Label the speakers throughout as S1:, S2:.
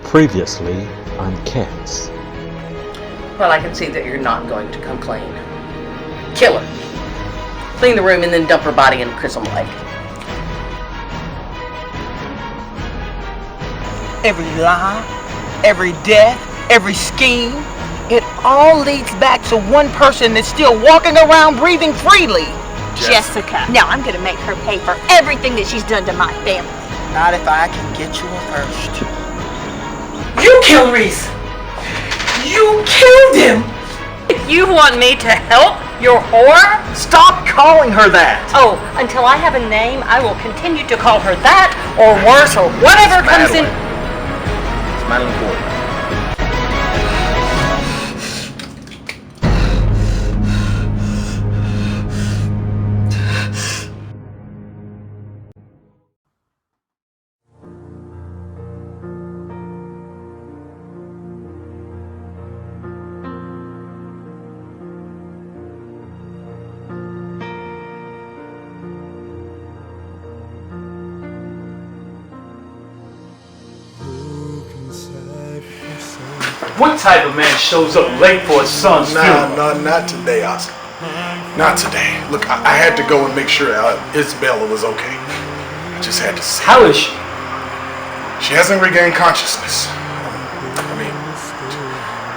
S1: Previously on Cats.
S2: Well, I can see that you're not going to complain. Kill her. Clean the room and then dump her body in Crystal Lake.
S3: Every lie, every death, every scheme, it all leads back to one person that's still walking around breathing freely.
S4: Jessica. Now I'm gonna make her pay for everything that she's done to my family.
S3: Not if I can get you a first.
S2: You killed Reece! You killed him! You want me to help your whore?
S5: Stop calling her that!
S2: Oh, until I have a name, I will continue to call her that, or worse, or whatever comes in.
S5: It's Madeline Ford.
S6: What type of man shows up late for his son's funeral?
S7: No, not today, Oscar. Not today. Look, I had to go and make sure Isabella was okay. I just had to see.
S6: How is she?
S7: She hasn't regained consciousness. I mean,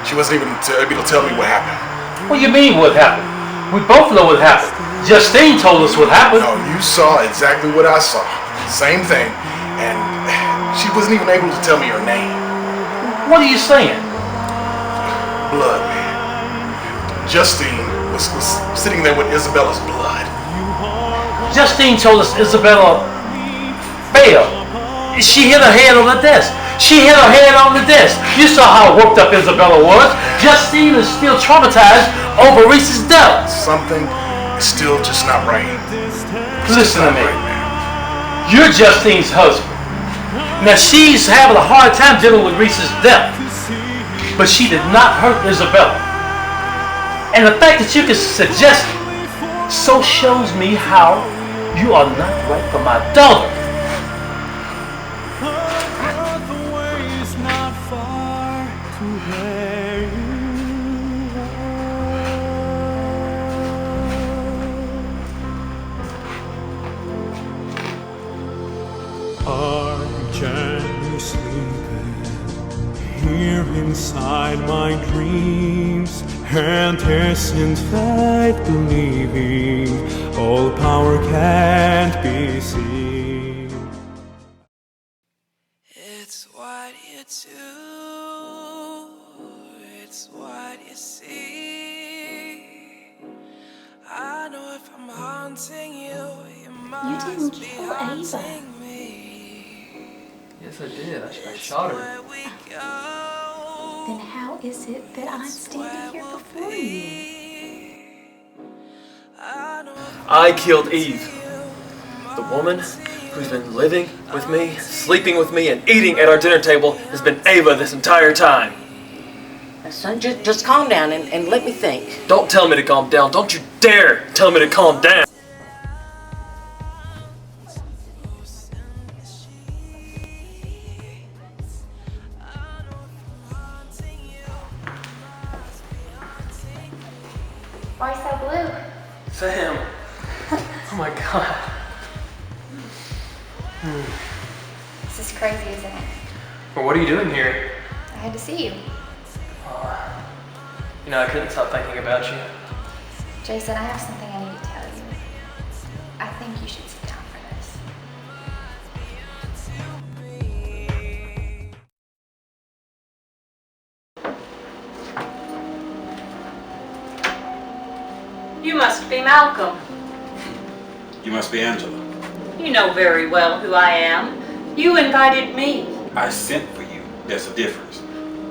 S7: she wasn't even able to tell me what happened.
S6: What do you mean, what happened? We both know what happened. Justine told us what happened.
S7: No, you saw exactly what I saw. Same thing. And she wasn't even able to tell me her name.
S6: What are you saying?
S7: Blood, man. Justine was sitting there with Isabella's blood.
S6: Justine told us Isabella failed. She hit her head on the desk. She hit her head on the desk. You saw how worked up Isabella was. Justine is still traumatized over Reece's death.
S7: Something is still just not right.
S6: Listen to me.
S7: Right, man.
S6: You're Justine's husband. Now she's having a hard time dealing with Reece's death. But she did not hurt Isabella. And the fact that you can suggest it so shows me how you are not right for my daughter.
S8: Can you sleep here inside my dreams? And isn't faith believing all power can't be seen?
S9: It's what you do, it's what you see. I know if I'm haunting you, you must be haunting me.
S10: Yes, I did. I shot her.
S4: Then how is it that I'm standing here before you?
S10: I killed Eve. The woman who's been living with me, sleeping with me, and eating at our dinner table has been Ava this entire time.
S2: Son, just calm down and let me think.
S10: Don't tell me to calm down. Don't you dare tell me to calm down.
S4: Why so blue?
S10: Sam. Oh my God.
S4: This is crazy, isn't it?
S10: Well, what are you doing here?
S4: I had to see you.
S10: You know, I couldn't stop thinking about you.
S4: Jason, I have something I need to tell you. I think you should sit down for this.
S11: You must be Malcolm.
S12: You must be Angela.
S11: You know very well who I am. You invited me.
S12: I sent for you. There's a difference.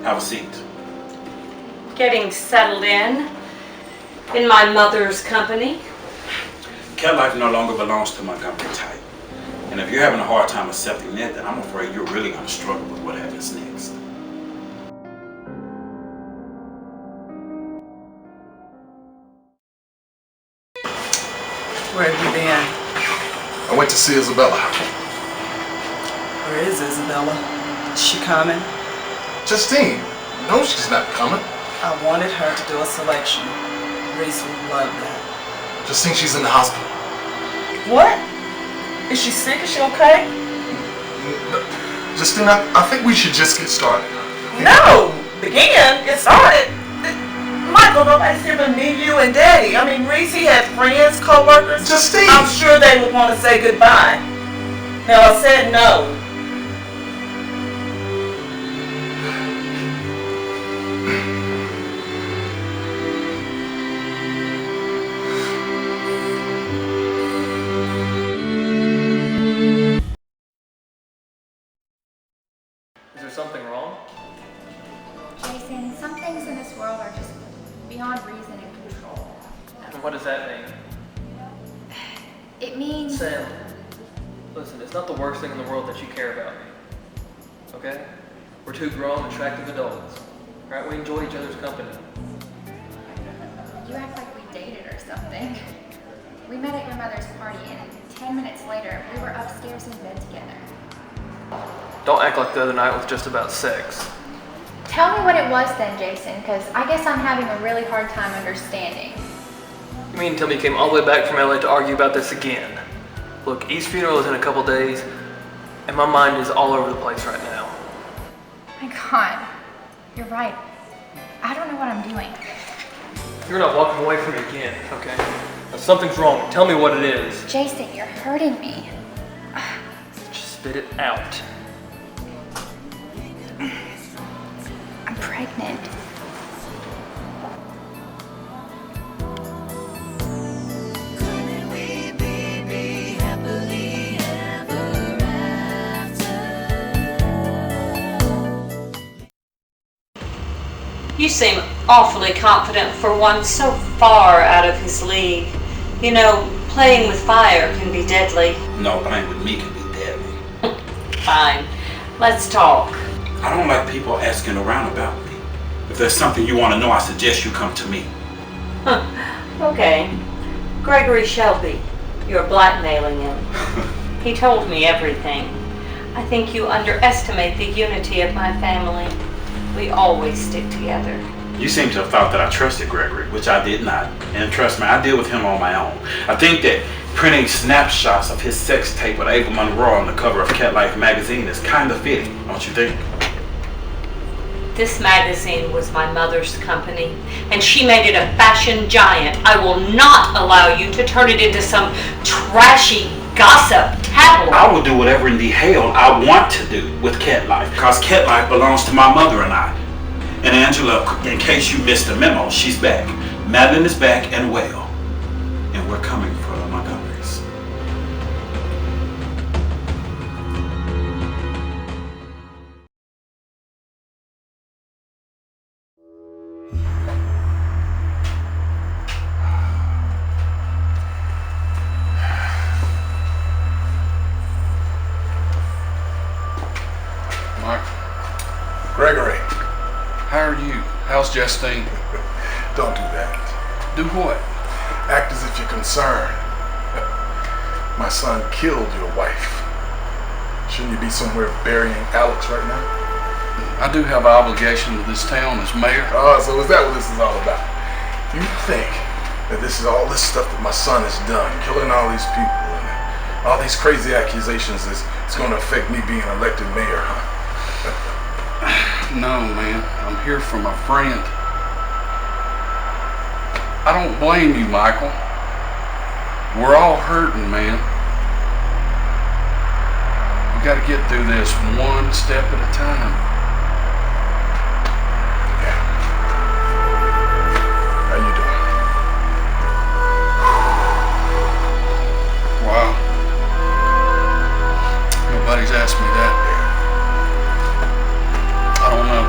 S12: Have a seat.
S11: Getting settled in my mother's company.
S12: Cat life no longer belongs to Montgomery type. And if you're having a hard time accepting that, then I'm afraid you're really going to struggle with what happens next.
S3: Where have you been?
S7: I went to see Isabella.
S3: Where is Isabella? Is she coming?
S7: Justine, no, she's not coming.
S3: I wanted her to do a selection. Reece would love that.
S7: Justine, she's in the hospital.
S3: What? Is she sick? Is she okay?
S7: Justine, I think we should just get started.
S3: No! Begin? Get started? Michael, nobody's here but me, you, and Daddy. I mean, Reece has friends, co-workers.
S7: Justine!
S3: I'm sure they would want to say goodbye. Now, I said no.
S10: Is there something wrong?
S4: Jason, some things in this world are just beyond reason and control.
S10: And what does that mean?
S4: It means...
S10: Sam, listen, it's not the worst thing in the world that you care about me. Okay? We're two grown, attractive adults. Right? We enjoy each other's company.
S4: You act like we dated or something. We met at your mother's party and 10 minutes later, we were upstairs in bed together.
S10: Don't act like the other night was just about sex.
S4: Tell me what it was then, Jason, because I guess I'm having a really hard time understanding.
S10: You mean tell me you came all the way back from LA to argue about this again? Look, E's funeral is in a couple days, and my mind is all over the place right now.
S4: My God, you're right. I don't know what I'm doing.
S10: You're not walking away from me again, okay? Now, something's wrong. Tell me what it is.
S4: Jason, you're hurting me.
S10: Just spit it out.
S4: I'm pregnant.
S11: You seem awfully confident for one so far out of his league. You know, playing with fire can be deadly.
S12: No, playing with me can be deadly.
S11: Fine. Let's talk.
S12: I don't like people asking around about me. If there's something you want to know, I suggest you come to me.
S11: Okay. Gregory Shelby. You're blackmailing him. He told me everything. I think you underestimate the unity of my family. We always stick together.
S12: You seem to have thought that I trusted Gregory, which I did not. And trust me, I deal with him on my own. I think that printing snapshots of his sex tape with Ava Monroe on the cover of Cat Life magazine is kind of fitting, don't you think?
S11: This magazine was my mother's company, and she made it a fashion giant. I will not allow you to turn it into some trashy gossip tabloid.
S12: I will do whatever in the hell I want to do with Cat Life, because Cat Life belongs to my mother and I. And Angela, in case you missed the memo, she's back. Madeline is back and well. And we're coming for the Montgomerys.
S7: Gregory.
S13: How are you? How's Justine?
S7: Don't do that.
S13: Do what?
S7: Act as if you're concerned. My son killed your wife. Shouldn't you be somewhere burying Alex right now?
S13: I do have an obligation to this town as mayor.
S7: Oh, so is that what this is all about? You think that this is all this stuff that my son has done, killing all these people and all these crazy accusations is going to affect me being elected mayor, huh?
S13: No, man. I'm here for my friend. I don't blame you, Michael. We're all hurting, man. We gotta get through this one step at a time.
S7: Yeah. How you doing?
S13: Wow. Nobody's asked me that. I don't know.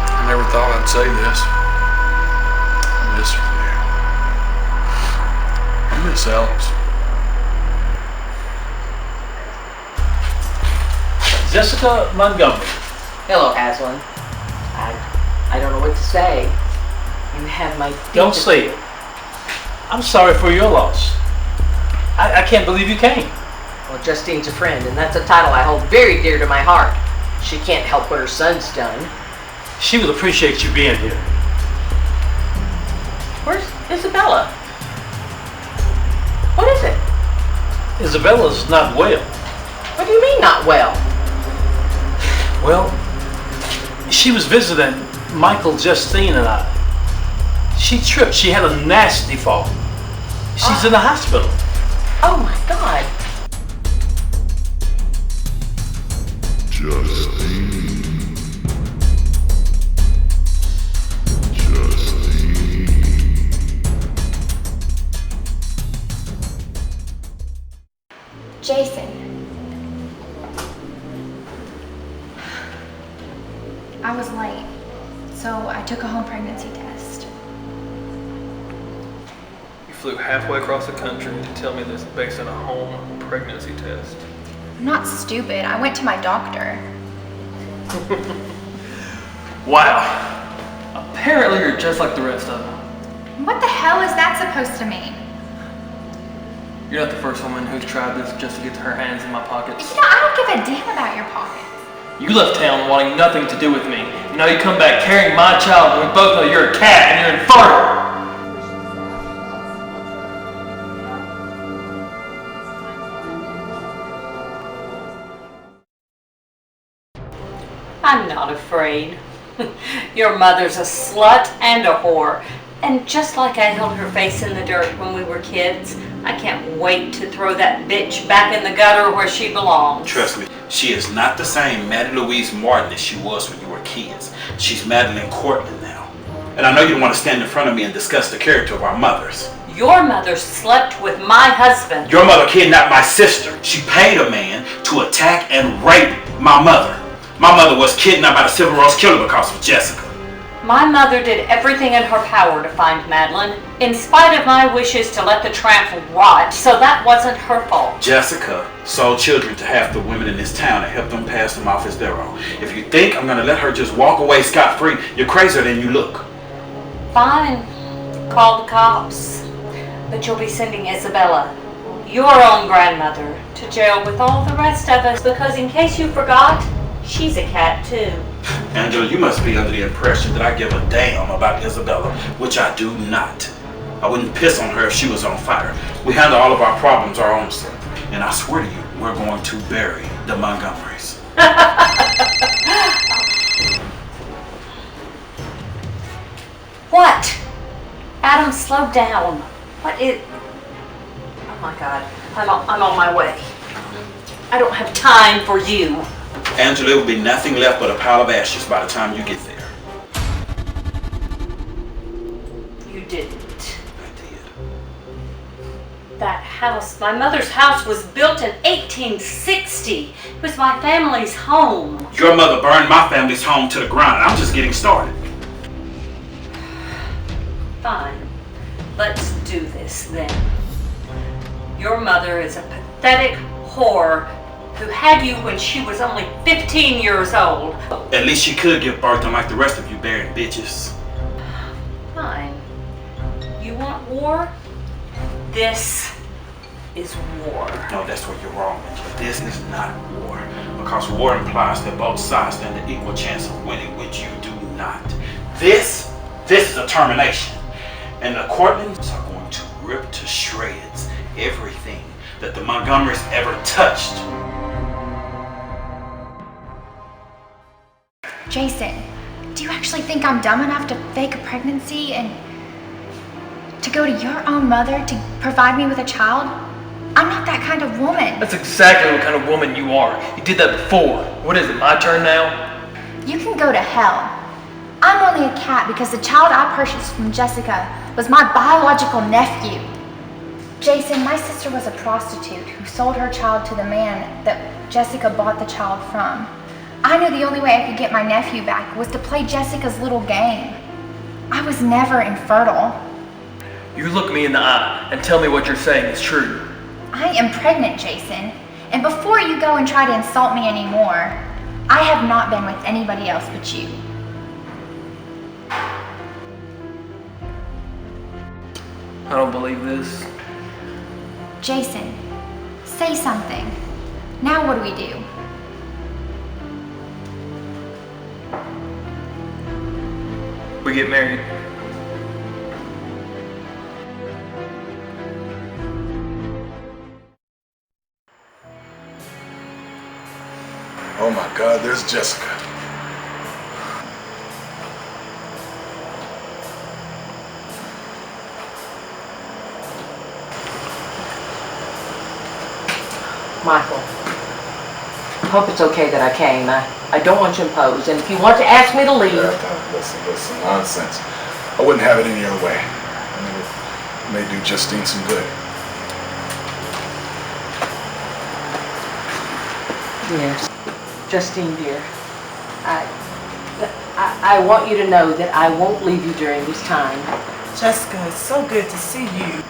S13: I never thought I'd say this. I miss her. I miss Alex.
S6: Jessica Montgomery.
S2: Hello, Azlan. I don't know what to say. You have my
S6: Don't say it. I'm sorry for your loss. I can't believe you came.
S2: Well, Justine's a friend, and that's a title I hold very dear to my heart. She can't help what her son's done.
S6: She would appreciate you being here.
S2: Where's Isabella? What is it?
S6: Isabella's not well.
S2: What do you mean not well?
S6: Well, she was visiting Michael, Justine, and I. She tripped. She had a nasty fall. She's in the hospital.
S2: Oh my God.
S8: Justine.
S4: Jason. I was late, so I took a home pregnancy test.
S10: You flew halfway across the country to tell me this based on a home pregnancy test.
S4: I'm not stupid. I went to my doctor.
S10: Wow. Apparently you're just like the rest of them.
S4: What the hell is that supposed to mean?
S10: You're not the first woman who's tried this just to get her hands in my pockets.
S4: You know, I don't give a damn about your pockets.
S10: You left town wanting nothing to do with me. And now you come back carrying my child and we both know you're a cat and you're infertile.
S11: I'm not afraid. Your mother's a slut and a whore. And just like I held her face in the dirt when we were kids, I can't wait to throw that bitch back in the gutter where she belongs.
S12: Trust me, she is not the same Maddie Louise Martin as she was when you were kids. She's Madeline Cortland now. And I know you don't want to stand in front of me and discuss the character of our mothers.
S11: Your mother slept with my husband.
S12: Your mother kidnapped my sister. She paid a man to attack and rape my mother. My mother was kidnapped by the Civil Rose Killer because of Jessica.
S11: My mother did everything in her power to find Madeline, in spite of my wishes to let the tramp rot, so that wasn't her fault.
S12: Jessica sold children to half the women in this town and helped them pass them off as their own. If you think I'm going to let her just walk away scot-free, you're crazier than you look.
S11: Fine. Call the cops. But you'll be sending Isabella, your own grandmother, to jail with all the rest of us, because in case you forgot, she's a cat too.
S12: Angela, you must be under the impression that I give a damn about Isabella, which I do not. I wouldn't piss on her if she was on fire. We handle all of our problems our own self. And I swear to you, we're going to bury the Montgomerys.
S11: What? Adam, slow down. What is... Oh my God, I'm on my way. I don't have time for you.
S12: Angela, there will be nothing left but a pile of ashes by the time you get there.
S11: You didn't.
S12: I did.
S11: That house, my mother's house, was built in 1860. It was my family's home.
S12: Your mother burned my family's home to the ground, and I'm just getting started.
S11: Fine. Let's do this then. Your mother is a pathetic whore who had you when she was only 15 years old.
S12: At least she could give birth unlike the rest of you barren bitches.
S11: Fine. You want war? This is war.
S12: No, that's where you're wrong, Angela. This is not war. Because war implies that both sides stand an equal chance of winning, which you do not. This is a termination. And the Cortlands are going to rip to shreds everything that the Montgomerys ever touched.
S4: Jason, do you actually think I'm dumb enough to fake a pregnancy and to go to your own mother to provide me with a child? I'm not that kind of woman.
S10: That's exactly what kind of woman you are. You did that before. What is it, my turn now?
S4: You can go to hell. I'm only a cat because the child I purchased from Jessica was my biological nephew. Jason, my sister was a prostitute who sold her child to the man that Jessica bought the child from. I knew the only way I could get my nephew back was to play Jessica's little game. I was never infertile.
S10: You look me in the eye and tell me what you're saying is true.
S4: I am pregnant, Jason. And before you go and try to insult me anymore, I have not been with anybody else but you.
S10: I don't believe this.
S4: Jason, say something. Now what do we do?
S10: we get married.
S7: Oh my God, there's Jessica.
S2: Michael, I hope it's okay that I came. I don't want you imposed, and if you want to ask me to leave...
S7: Listen, nonsense. I wouldn't have it any other way. I mean, it may do Justine some good.
S2: Yes. Justine, dear, I want you to know that I won't leave you during this time.
S14: Jessica, it's so good to see you.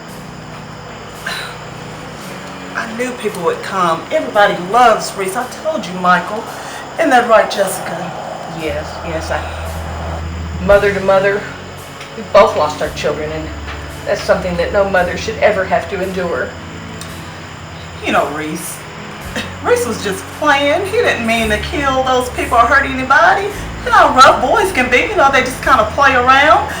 S14: I knew people would come. Everybody loves Reece. I told you, Michael. Isn't that right, Jessica?
S2: Yes. Mother to mother, we both lost our children, and that's something that no mother should ever have to endure.
S14: You know, Reece was just playing. He didn't mean to kill those people or hurt anybody. You know how rough boys can be. You know, they just kind of play around.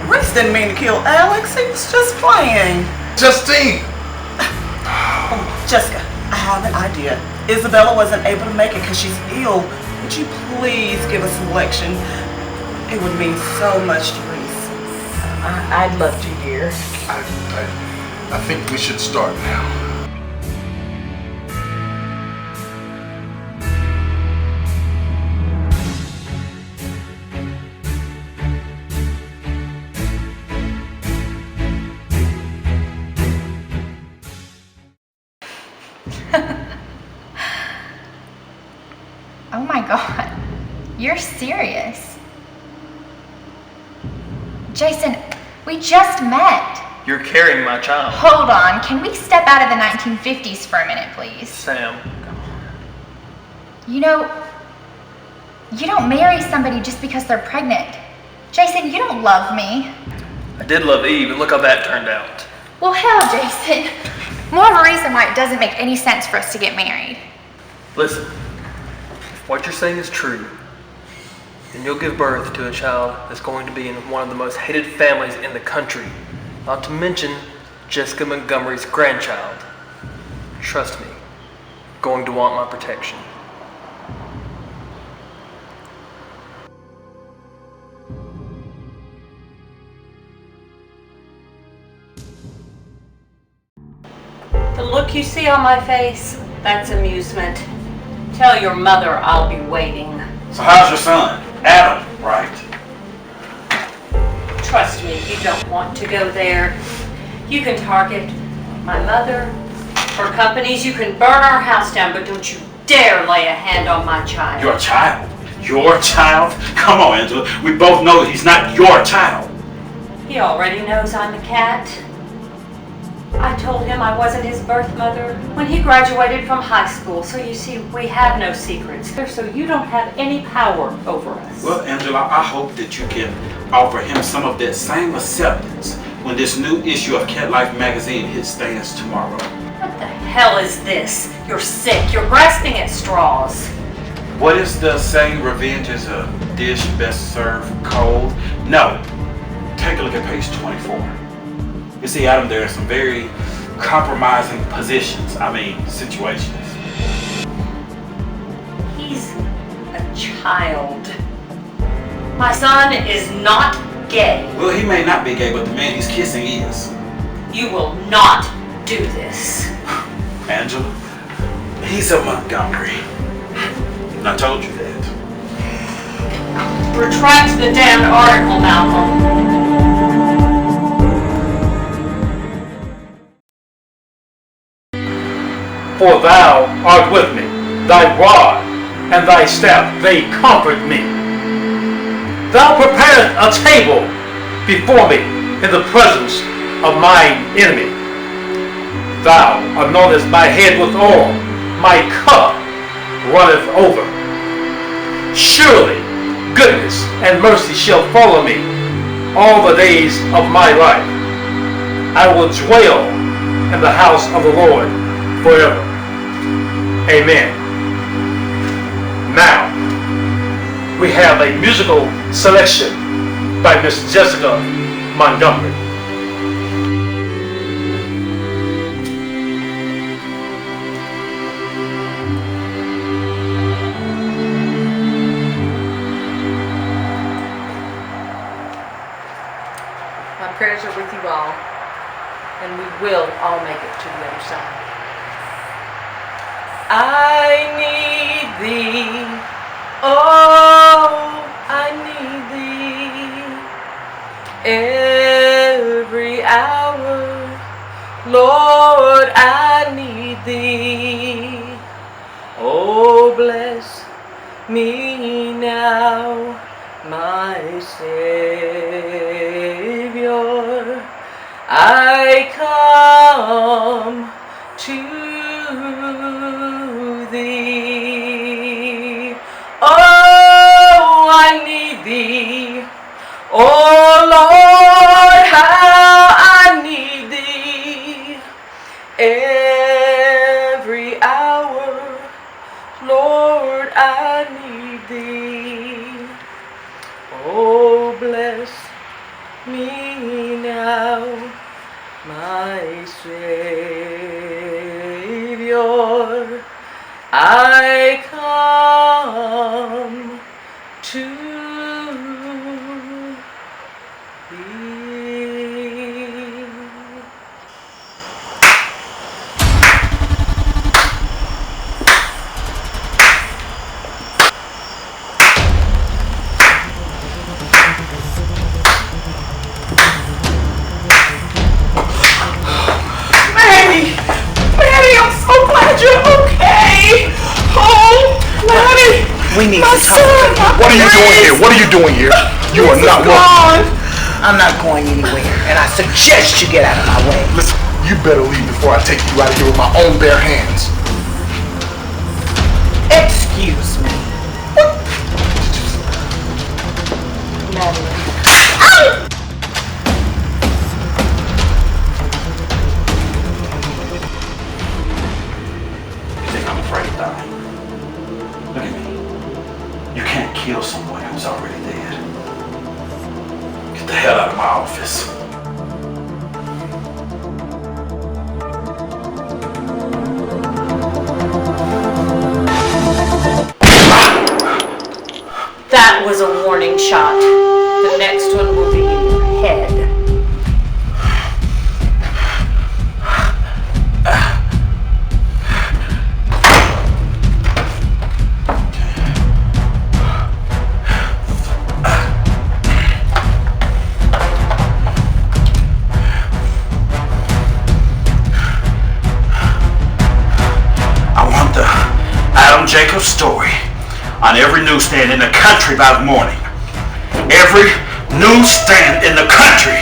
S14: Reece didn't mean to kill Alex. He was just playing.
S7: Justine!
S14: Oh, Jessica, I have an idea. Isabella wasn't able to make it because she's ill. Would you please give us a selection? It would mean so much to Reece.
S2: I'd love to, dear.
S7: I think we should start now.
S4: Oh my God, you're serious. Jason, we just met.
S10: You're carrying my child.
S4: Hold on, can we step out of the 1950s for a minute, please?
S10: Sam.
S4: You know, you don't marry somebody just because they're pregnant. Jason, you don't love me.
S10: I did love Eve, and look how that turned out.
S4: Well, hell, Jason. More of a reason why it doesn't make any sense for us to get married.
S10: Listen, if what you're saying is true, then you'll give birth to a child that's going to be in one of the most hated families in the country. Not to mention Jessica Montgomery's grandchild. Trust me, you're going to want my protection.
S11: The look you see on my face, that's amusement. Tell your mother I'll be waiting.
S12: So how's your son? Adam, right?
S11: Trust me, you don't want to go there. You can target my mother or companies. You can burn our house down, but don't you dare lay a hand on my child.
S12: Your child? Your child? Come on, Angela. We both know he's not your child.
S11: He already knows I'm a cat. I told him I wasn't his birth mother when he graduated from high school. So you see, we have no secrets. So you don't have any power over us.
S12: Well, Angela, I hope that you can offer him some of that same acceptance when this new issue of Cat Life magazine hits stands tomorrow.
S11: What the hell is this? You're sick. You're grasping at straws.
S12: What is the saying, revenge is a dish best served cold? No. Take a look at page 24. You see, Adam, there are some very compromising situations.
S11: He's a child. My son is not gay.
S12: Well, he may not be gay, but the man he's kissing is.
S11: You will not do this.
S12: Angela, he's a Montgomery. I told you that.
S11: Retract the damned article, Malcolm.
S6: For thou art with me, thy rod and thy staff, they comfort me. Thou preparest a table before me in the presence of mine enemy. Thou anointest my head with oil, my cup runneth over. Surely goodness and mercy shall follow me all the days of my life. I will dwell in the house of the Lord forever. Amen. Now, we have a musical selection by Miss Jessica Montgomery.
S2: My prayers are with you all, and we will all make it to the other side. I need thee, oh, I need thee, every hour, Lord, I need thee, oh, bless me now, my Savior, I come to thee. Oh, I need thee. Oh, Lord, how I need thee. Every hour, Lord, I need thee. Oh, bless me now, my Savior, I come to thee.
S14: Maddie, I'm so glad you're okay. Oh, Maddie.
S3: We need
S14: my
S3: to talk.
S14: son,
S7: What are you doing here? What are you doing here? You are not welcome.
S3: I'm not going anywhere, and I suggest you get out of my way.
S7: Listen, you better leave before I take you out of here with my own bare hands.
S3: Excuse me.
S12: You think I'm afraid to die? Look at me. You can't kill someone who's already dead. Get the hell out of my office.
S11: That was a warning shot. The next one will be in your head.
S12: Jacob's story on every newsstand in the country by the morning. Every newsstand in the country.